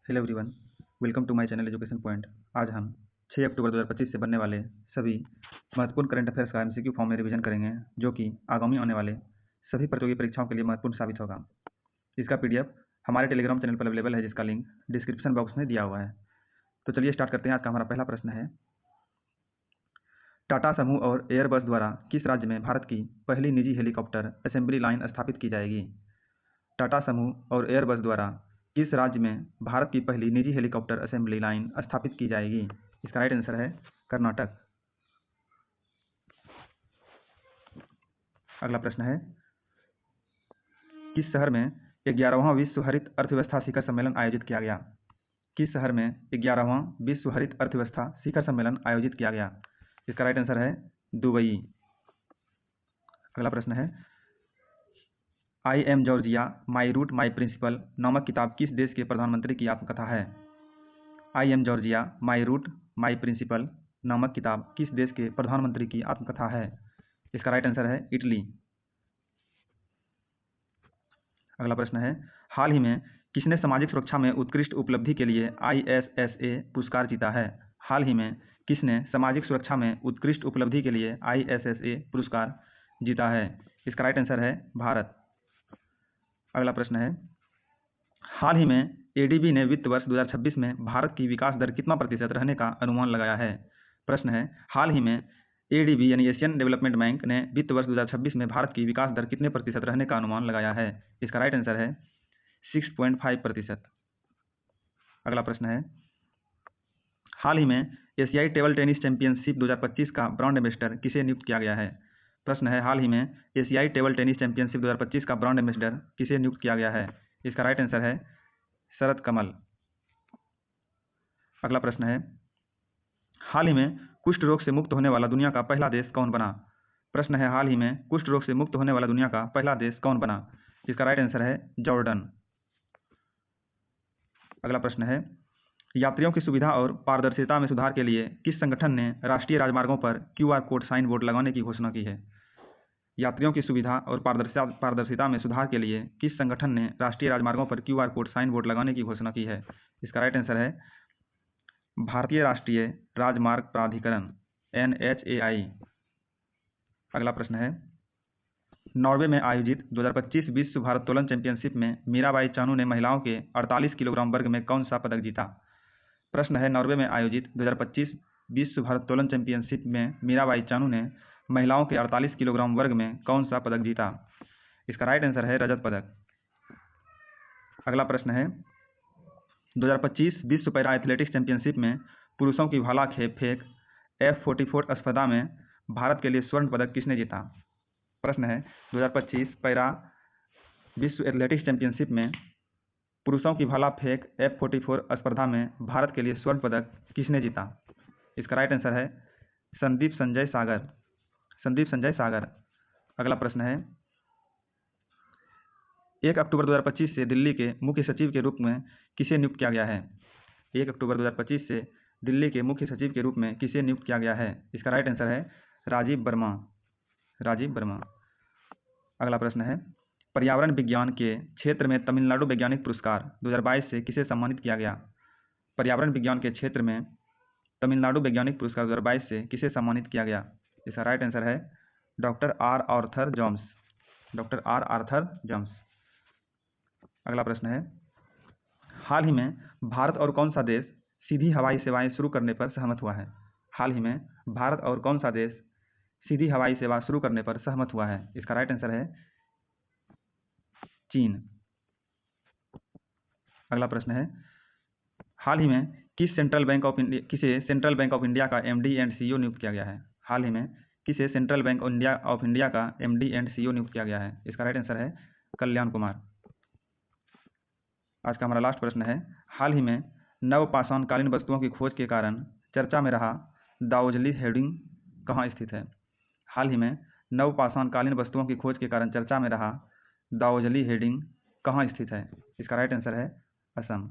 Hello everyone, welcome to my channel Education Point. आज हम 6 अक्टूबर 2025 से बनने वाले सभी महत्वपूर्ण करंट अफेयर्स का एमसीक्यू फॉर्म में रिवीजन करेंगे, जो कि आगामी आने वाले सभी प्रतियोगी परीक्षाओं के लिए महत्वपूर्ण साबित होगा। इसका पीडीएफ हमारे टेलीग्राम चैनल पर अवेलेबल है, जिसका लिंक डिस्क्रिप्शन बॉक्स में दिया हुआ है। तो चलिए स्टार्ट करते हैं। आज का हमारा पहला प्रश्न है, टाटा समूह और एयरबस द्वारा किस राज्य में भारत की पहली निजी हेलीकॉप्टर असेंबली लाइन स्थापित की जाएगी? टाटा समूह और एयरबस द्वारा किस राज्य में भारत की पहली निजी हेलीकॉप्टर असेंबली लाइन स्थापित की जाएगी? इसका राइट आंसर है कर्नाटक। अगला प्रश्न है, किस शहर में 11वां विश्व हरित अर्थव्यवस्था शिखर सम्मेलन आयोजित किया गया? किस शहर में 11वां विश्व हरित अर्थव्यवस्था शिखर सम्मेलन आयोजित किया गया? इसका राइट आंसर है दुबई। अगला प्रश्न है, I am Giorgia my root my principle नामक किताब किस देश के प्रधानमंत्री की आत्मकथा है? I am Giorgia my root my principle नामक किताब किस देश के प्रधानमंत्री की आत्मकथा है? इसका राइट आंसर है इटली। अगला प्रश्न है, हाल ही में किसने सामाजिक सुरक्षा में उत्कृष्ट उपलब्धि के लिए ISSA पुरस्कार जीता है? हाल ही में किसने सामाजिक सुरक्षा में उत्कृष्ट उपलब्धि के लिए ISSA पुरस्कार जीता है? इसका राइट आंसर है भारत। अगला प्रश्न है, हाल ही में ADB ने वित्त वर्ष 2026 में भारत की विकास दर कितना प्रतिशत रहने का अनुमान लगाया है? प्रश्न है, हाल ही में ADB यानी एशियन डेवलपमेंट बैंक ने वित्त वर्ष 2026 में भारत की विकास दर कितने प्रतिशत रहने का अनुमान लगाया है? इसका राइट आंसर है 6.5%। अगला प्रश्न है, हाल ही में एशियाई टेबल टेनिस चैंपियनशिप 2025 का ब्रांड एम्बेसडर किसे नियुक्त किया गया है? प्रश्न है, हाल ही में एशियाई टेबल टेनिस चैंपियनशिप 2025 का ब्रांड एम्बेसडर किसे नियुक्त किया गया है? इसका राइट आंसर है शरद कमल। अगला प्रश्न है, हाल ही में कुष्ठ रोग से मुक्त होने वाला दुनिया का पहला देश कौन बना? प्रश्न है, हाल ही में कुष्ठ रोग से मुक्त होने वाला दुनिया का पहला देश कौन बना? इसका राइट आंसर है जॉर्डन। अगला प्रश्न है, यात्रियों की सुविधा और पारदर्शिता में सुधार के लिए किस संगठन ने राष्ट्रीय राजमार्गों पर QR कोड साइन बोर्ड लगाने की घोषणा की है? यात्रियों की सुविधा और पारदर्शिता में सुधार के लिए किस संगठन ने राष्ट्रीय राजमार्गों पर QR कोड साइन बोर्ड लगाने की घोषणा की है? इसका राइट आंसर है भारतीय राष्ट्रीय राजमार्ग प्राधिकरण NHAI। अगला प्रश्न है, नॉर्वे में आयोजित 2025 विश्व भारोत्तोलन चैंपियनशिप में मीराबाई चानू ने महिलाओं के 48 किलोग्राम वर्ग में कौन सा पदक जीता? प्रश्न है, नॉर्वे में आयोजित 2025 विश्व भारोत्तोलन चैंपियनशिप में मीराबाई चानू ने महिलाओं के 48 किलोग्राम वर्ग में कौन सा पदक जीता? इसका राइट आंसर है रजत पदक। अगला प्रश्न है, 2025 विश्व पैरा एथलेटिक्स चैंपियनशिप में पुरुषों की भाला फेंक F44 स्पर्धा में भारत के लिए स्वर्ण पदक किसने जीता? प्रश्न है, 2025 पैरा विश्व एथलेटिक्स चैंपियनशिप में पुरुषों की भाला फेंक F44 स्पर्धा में भारत के लिए स्वर्ण पदक किसने जीता? इसका राइट आंसर है संदीप संजय सागर। अगला प्रश्न है, 1 अक्टूबर 2025 से दिल्ली के मुख्य सचिव के रूप में किसे नियुक्त किया गया है? 1 अक्टूबर 2025 से दिल्ली के मुख्य सचिव के रूप में किसे नियुक्त किया गया है? इसका राइट आंसर है राजीव वर्मा। अगला प्रश्न है, पर्यावरण विज्ञान के क्षेत्र में तमिलनाडु वैज्ञानिक पुरस्कार 2022 से किसे सम्मानित किया गया? पर्यावरण विज्ञान के क्षेत्र में तमिलनाडु वैज्ञानिक पुरस्कार 2022 से किसे सम्मानित किया गया? इसका राइट आंसर है डॉक्टर आर आर्थर जॉन्स। अगला प्रश्न है, हाल ही में भारत और कौन सा देश सीधी हवाई सेवाएं शुरू करने पर सहमत हुआ है? हाल ही में भारत और कौन सा देश सीधी हवाई सेवा शुरू करने पर सहमत हुआ है? इसका राइट आंसर है चीन। अगला प्रश्न है, हाल ही में किसे सेंट्रल बैंक ऑफ इंडिया का MD एंड CEO नियुक्त किया गया है? हाल ही में किसे सेंट्रल बैंक ऑफ इंडिया का MD एंड CEO नियुक्त किया गया है? इसका राइट आंसर है कल्याण कुमार। आज का हमारा लास्ट प्रश्न है, हाल ही में नवपाषाणकालीन वस्तुओं की खोज के कारण चर्चा में रहा दावोजली हेडिंग कहाँ स्थित है? हाल ही में नवपाषाणकालीन वस्तुओं की खोज के कारण चर्चा में रहा दावोजली हेडिंग कहाँ स्थित है? इसका राइट आंसर है असम।